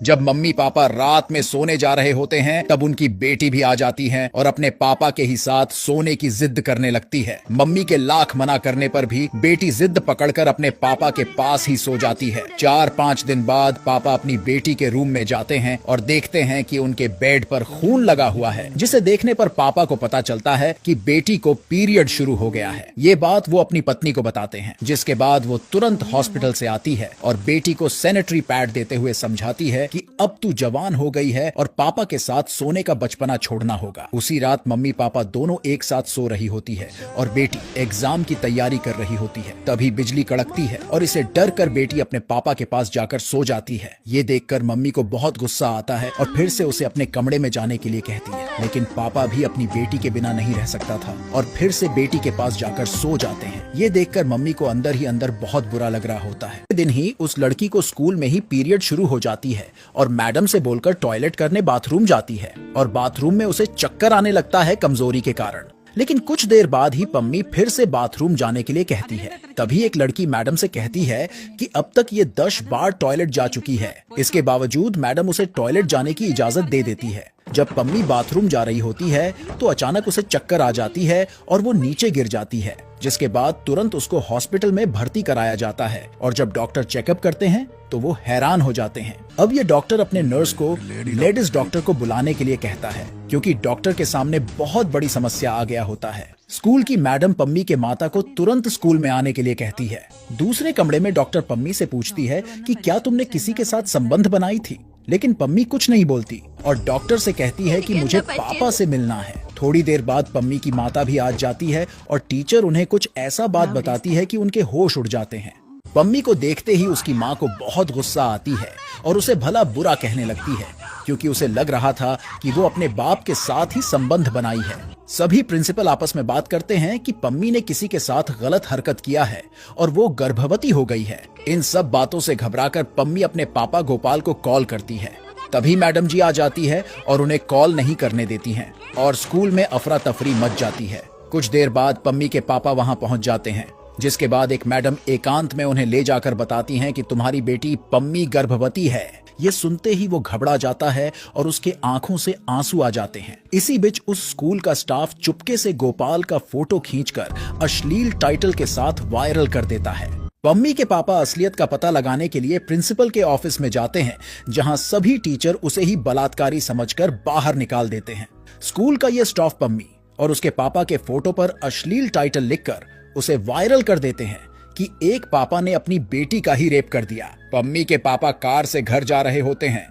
जब mummy papa रात में सोने जा रहे होते हैं तब उनकी बेटी भी आ जाती है और अपने पापा के ही साथ सोने की जिद करने लगती है। मम्मी के लाख मना करने पर भी बेटी जिद पकड़कर अपने पापा के पास ही सो जाती है। 4-5 दिन बाद पापा अपनी बेटी के रूम में जाते हैं और देखते हैं कि उनके बेड पर खून लगा हुआ है, जिसे देखने पर पापा को पता चलता है कि बेटी को पीरियड शुरू हो गया है। ये बात वो अपनी पत्नी को बताते हैं, जिसके बाद वो तुरंत हॉस्पिटल से आती है और बेटी को सैनिटरी पैड देते हुए समझाती है कि अब तू जवान हो गई है और पापा के साथ सोने का बचपना छोड़ना होगा। उसी रात मम्मी पापा दोनों एक साथ सो रही होती है और बेटी एग्जाम की तैयारी कर रही होती है। तभी बिजली कड़कती है और इसे डर कर बेटी अपने पापा के पास जाकर सो जाती है। ये देखकर मम्मी को बहुत गुस्सा आता है और फिर से उसे अपने कमरे में जाने के लिए कहती है, लेकिन पापा भी अपनी बेटी के बिना नहीं रह सकता था और फिर से बेटी के पास जाकर सो जाते हैं। ये देखकर मम्मी को अंदर ही अंदर बहुत बुरा लग रहा होता है। दिन ही उस लड़की को स्कूल में ही पीरियड शुरू हो जाती है और मैडम से बोलकर टॉयलेट करने बाथरूम जाती है और बाथरूम में उसे चक्कर आने लगता है कमजोरी के कारण। लेकिन कुछ देर बाद ही पम्मी फिर से बाथरूम जाने के लिए कहती है। तभी एक लड़की मैडम से कहती है कि अब तक ये 10 बार टॉयलेट जा चुकी है। इसके बावजूद मैडम उसे टॉयलेट जाने की इजाजत दे देती है। जब पम्मी बाथरूम जा रही होती है तो अचानक उसे चक्कर आ जाती है और वो नीचे गिर जाती है, जिसके बाद तुरंत उसको हॉस्पिटल में भर्ती कराया जाता है। और जब डॉक्टर चेकअप करते हैं तो वो हैरान हो जाते हैं। अब ये डॉक्टर अपने नर्स को लेडीज डॉक्टर को बुलाने के लिए कहता है, क्योंकि डॉक्टर के सामने बहुत बड़ी समस्या आ गया होता है। स्कूल की मैडम पम्मी के माता को तुरंत स्कूल में आने के लिए कहती है। दूसरे कमरे में डॉक्टर पम्मी से पूछती है कि क्या तुमने किसी के साथ संबंध बनाई थी, लेकिन पम्मी कुछ नहीं बोलती और डॉक्टर से कहती है कि मुझे पापा से मिलना है। थोड़ी देर बाद पम्मी की माता भी आ जाती है और टीचर उन्हें कुछ ऐसा बात बताती है कि उनके होश उड़ जाते हैं। पम्मी को देखते ही उसकी माँ को बहुत गुस्सा आती है और उसे भला बुरा कहने लगती है, क्योंकि उसे लग रहा था कि वो अपने बाप के साथ ही संबंध बनाई है। सभी प्रिंसिपल आपस में बात करते हैं कि पम्मी ने किसी के साथ गलत हरकत किया है और वो गर्भवती हो गई है। इन सब बातों से घबराकर पम्मी अपने पापा गोपाल को कॉल करती है। तभी मैडम जी आ जाती है और उन्हें कॉल नहीं करने देती हैं और स्कूल में अफरा तफरी मच जाती है। कुछ देर बाद पम्मी के पापा वहां पहुंच जाते हैं, जिसके बाद एक मैडम एकांत में उन्हें ले जाकर बताती हैं कि तुम्हारी बेटी पम्मी गर्भवती है। ये सुनते ही वो घबरा जाता है और उसके आंखों से आंसू आ जाते हैं। इसी बीच उस स्कूल का स्टाफ चुपके से गोपाल का फोटो खींचकर अश्लील टाइटल के साथ वायरल कर देता है। पम्मी के पापा असलियत का पता लगाने के लिए प्रिंसिपल के ऑफिस में जाते हैं, जहां सभी टीचर उसे ही बलात्कारी समझकर बाहर निकाल देते हैं। स्कूल का ये स्टाफ पम्मी और उसके पापा के फोटो पर अश्लील टाइटल लिखकर उसे वायरल कर देते हैं कि एक पापा ने अपनी बेटी का ही रेप कर दिया। पम्मी के पापा कार से घर जा रहे होते हैं